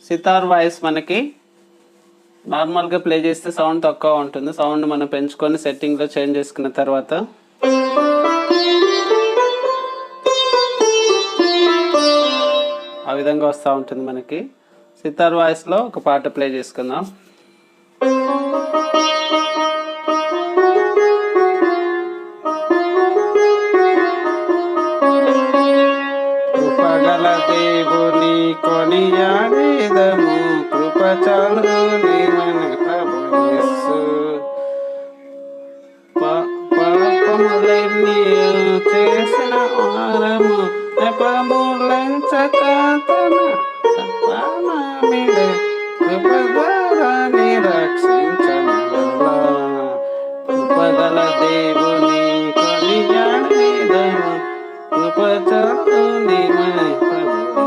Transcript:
Sitar voice మనకి నార్మల్గా play చేస్తే సౌండ్ తక్కువ ఉంటుంది. సౌండ్ మనం పెంచుకొని సెట్టింగ్లో చేంజ్ చేసుకున్న తర్వాత ఆ విధంగా వస్తూ ఉంటుంది మనకి. సితార్ వాయిస్లో ఒక పాట ప్లే చేసుకుందాం. కృపగల దేవుని కొనియాడేదము, కృప చాలుని మన ప్రభుయేసు. పాపములన్నీ చేసిన వారము నెపములంచక తన ప్రాణమిడే కృప ద్వారా నిరక్షించమగల. కృపగల దేవుని కొనియాడేదము, కృప చాలుని మన ప్రభుయేసు.